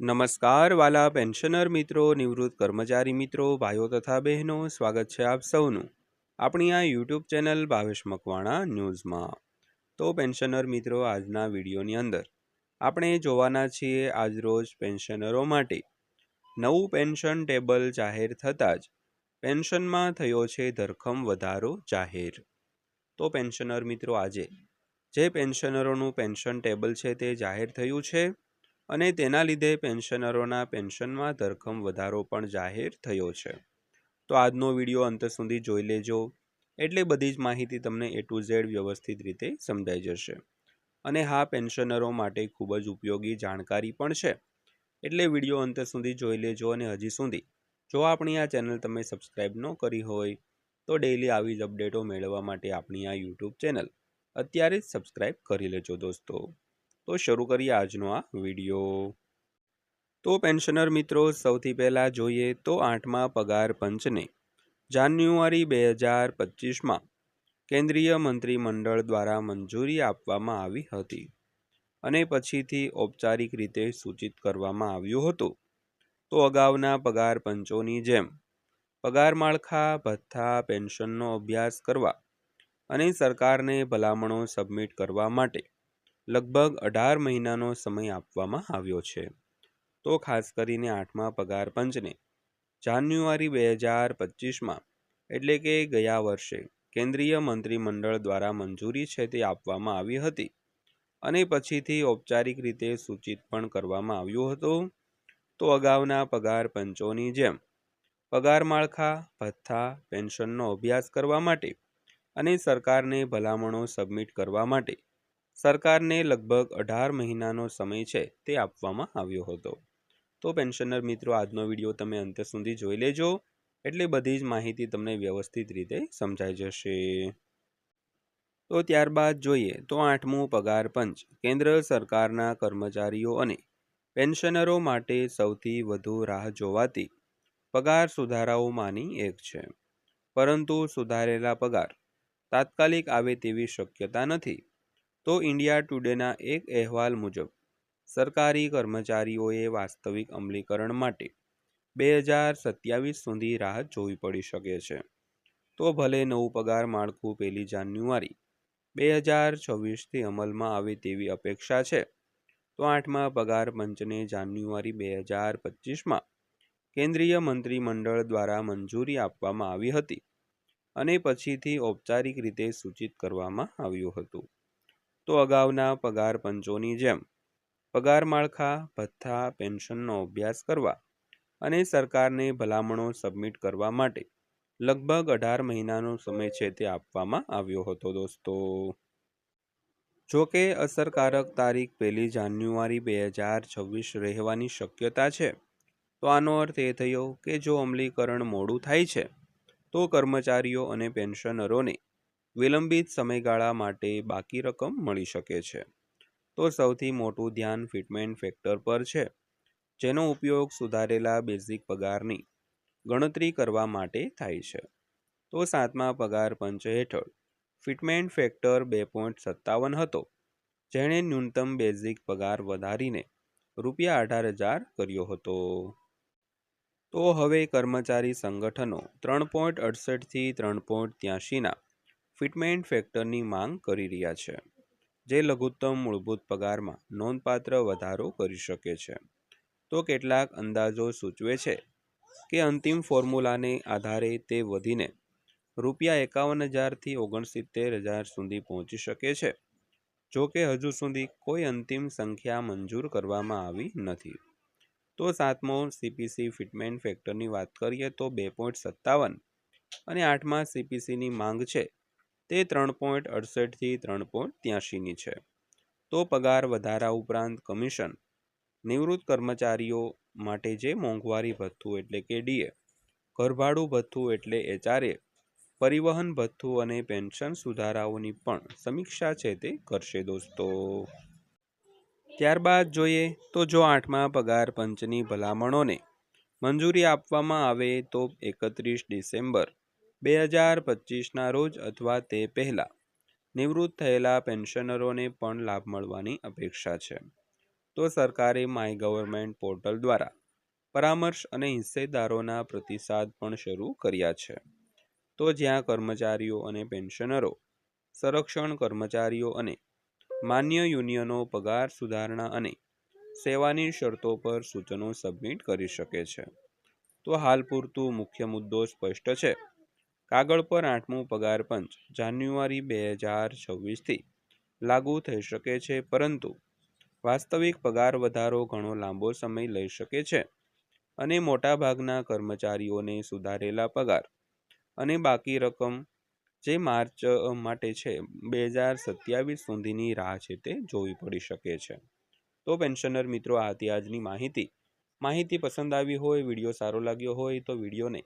નમસ્કાર વાલા પેન્શનર મિત્રો, નિવૃત્ત કર્મચારી મિત્રો, ભાઈઓ તથા બહેનો, સ્વાગત છે આપ સૌનું આપણી આ યુટ્યુબ ચેનલ ભાવેશ મકવાણા ન્યૂઝમાં। તો પેન્શનર મિત્રો, આજના વિડીયોની અંદર આપણે જોવાના છીએ આજરોજ પેન્શનરો માટે નવું પેન્શન ટેબલ જાહેર થતાં જ પેન્શનમાં થયો છે ધરખમ વધારો જાહેર। તો પેન્શનર મિત્રો, આજે જે પેન્શનરોનું પેન્શન ટેબલ છે તે જાહેર થયું છે અને તેના લીધે પેન્શનરોના પેન્શનમાં ધરખમ વધારો પણ જાહેર થયો છે। તો આજનો વિડીયો અંત સુધી જોઈ લેજો, એટલે બધી જ માહિતી તમને A to Z વ્યવસ્થિત રીતે સમજાઈ જશે। અને હા, પેન્શનરો માટે ખૂબ જ ઉપયોગી જાણકારી પણ છે, એટલે વિડીયો અંત સુધી જોઈ લેજો। અને હજી સુધી જો આપણી આ ચેનલ તમે સબસ્ક્રાઈબ ન કરી હોય તો ડેઈલી આવી જ અપડેટો મેળવવા માટે આપણી આ યુટ્યુબ ચેનલ અત્યારે જ સબસ્ક્રાઈબ કરી લેજો દોસ્તો। તો શરૂ કરીએ આજનો આ વિડીયો। તો પેન્શનર મિત્રો, સૌથી પહેલાં જોઈએ તો 8મા પગાર પંચને જાન્યુઆરી 2025માં કેન્દ્રીય મંત્રીમંડળ દ્વારા મંજૂરી આપવામાં આવી હતી અને પછીથી ઔપચારિક રીતે સૂચિત કરવામાં આવ્યું હતું। તો અગાઉના પગાર પંચોની જેમ પગાર માળખા, ભથ્થા, પેન્શનનો અભ્યાસ કરવા અને સરકારને ભલામણો સબમિટ કરવા માટે લગભગ 18 મહિનાનો સમય આપવામાં આવ્યો છે। તો ખાસ કરીને 8મા પગાર પંચને જાન્યુઆરી 2025માં એટલે કે ગયા વર્ષે કેન્દ્રીય મંત્રીમંડળ દ્વારા મંજૂરી છે તે આપવામાં આવી હતી અને પછીથી ઔપચારિક રીતે સૂચિત પણ કરવામાં આવ્યું હતું। તો અગાઉના પગાર પંચોની જેમ પગાર માળખા, ભથ્થા, પેન્શનનો અભ્યાસ કરવા માટે અને સરકારને ભલામણો સબમિટ કરવા માટે સરકારને લગભગ 18 મહિનાનો સમય છે તે આપવામાં આવ્યો હતો। તો પેન્શનર મિત્રો, આજનો વિડીયો તમે અંત સુધી જોઈ લેજો, એટલે બધી જ માહિતી તમને વ્યવસ્થિત રીતે સમજાઈ જશે। તો ત્યારબાદ જોઈએ તો 8મું પગાર પંચ કેન્દ્ર સરકારના કર્મચારીઓ અને પેન્શનરો માટે સૌથી વધુ રાહ જોવાતી પગાર સુધારાઓમાંની એક છે, પરંતુ સુધારેલા પગાર તાત્કાલિક આવે તેવી શક્યતા નથી। તો ઇન્ડિયા ટુડેના એક અહેવાલ મુજબ સરકારી કર્મચારીઓએ વાસ્તવિક અમલીકરણ માટે 2027 સુધી રાહ જોવી પડી શકે છે। તો ભલે નવું પગાર માળખું 1 જાન્યુઆરી 2026થી અમલમાં આવે તેવી અપેક્ષા છે, તો 8મા પગાર પંચને જાન્યુઆરી 2025માં કેન્દ્રીય મંત્રીમંડળ દ્વારા મંજૂરી આપવામાં આવી હતી અને પછીથી ઔપચારિક રીતે સૂચિત કરવામાં આવ્યું હતું। તો અગાઉના પગાર પંચોની જેમ પગાર માળખા, ભથ્થા, પેન્શનનો અભ્યાસ કરવા અને સરકારને ભલામણો સબમિટ કરવા માટે લગભગ 18 મહિનાનો સમય છે તે આપવામાં આવ્યો હતો દોસ્તો। જો કે અસરકારક તારીખ 1 જાન્યુઆરી 2026 રહેવાની શક્યતા છે। તો આનો અર્થ એ થયો કે જો અમલીકરણ મોડું થાય છે તો કર્મચારીઓ અને પેન્શનરોને વિલંબિત સમયગાળા માટે બાકી રકમ મળી શકે છે। તો સૌથી મોટું ધ્યાન ફિટમેન્ટ ફેક્ટર પર છે, જેનો ઉપયોગ સુધારેલા બેઝિક પગારની ગણતરી કરવા માટે થાય છે। તો 7મા પગાર પંચ હેઠળ ફિટમેન્ટ ફેક્ટર 2.57 હતો, જેણે ન્યૂનતમ બેઝિક પગાર વધારીને ₹18,000 કર્યો હતો। તો હવે કર્મચારી સંગઠનો 3.68થી 3.83ના ફિટમેન્ટ ફેક્ટરની માંગ કરી રહ્યા છે, જે લઘુત્તમ મૂળભૂત પગારમાં નોંધપાત્ર વધારો કરી શકે છે। તો કેટલાક અંદાજો સૂચવે છે કે અંતિમ ફોર્મ્યુલાને આધારે તે વધીને ₹51,000થી 69,000 સુધી પહોંચી શકે છે। જો કે હજુ સુધી કોઈ અંતિમ સંખ્યા મંજૂર કરવામાં આવી નથી। તો 7મો CPC ફિટમેન્ટ ફેક્ટરની વાત કરીએ તો 2.57 અને 8મા CPCની માંગ છે તે 3.68થી 3.83ની છે। તો પગાર વધારા ઉપરાંત કમિશન, નિવૃત્ત કર્મચારીઓ માટે જે મોંઘવારી ભથ્થું એટલે કે DA, ઘરભાડું ભથ્થું એટલે HRA, પરિવહન ભથ્થું અને પેન્શન સુધારાઓની પણ સમીક્ષા છે તે કરશે દોસ્તો। ત્યારબાદ જોઈએ તો જો 8મા પગાર પંચની ભલામણોને મંજૂરી આપવામાં આવે તો 31 ડિસેમ્બર 2025ના રોજ અથવા તે પહેલાં નિવૃત્ત થયેલા પેન્શનરોને પણ લાભ મળવાની અપેક્ષા છે। તો સરકારે માય ગવર્મેન્ટ પોર્ટલ દ્વારા પરામર્શ અને હિસ્સેદારોના પ્રતિસાદ પણ શરૂ કર્યા છે. તો જ્યાં કર્મચારીઓ અને પેન્શનરો, સંરક્ષણ કર્મચારીઓ અને માન્ય યુનિયનો પગાર સુધારણા અને સેવાની શરતો પર સૂચનો સબમિટ કરી શકે છે. તો હાલ પૂરતું મુખ્ય મુદ્દો સ્પષ્ટ છે. કાગળ પર 8મું પગાર પંચ જાન્યુઆરી 2026થી લાગુ થઈ શકે છે, પરંતુ વાસ્તવિક પગાર વધારો ઘણો લાંબો સમય લઈ શકે છે અને મોટાભાગના કર્મચારીઓને સુધારેલા પગાર અને બાકી રકમ જે માર્ચ માટે છે 2027 સુધીની રાહ છે તે જોવી પડી શકે છે. તો પેન્શનર મિત્રો, આ હતી આજની માહિતી પસંદ આવી હોય, વિડીયો સારો લાગ્યો હોય તો વિડીયોને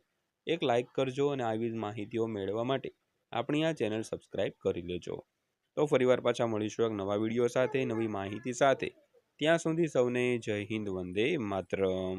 એક લાઇક કરજો અને આવી જ માહિતીઓ મેળવવા માટે આપણી આ ચેનલ સબસ્ક્રાઈબ કરી લેજો. તો ફરીવાર પાછા મળીશું એક નવા વિડીયો સાથે, નવી માહિતી સાથે. ત્યાં સુધી સૌને જય હિન્દ, વંદે માતરમ.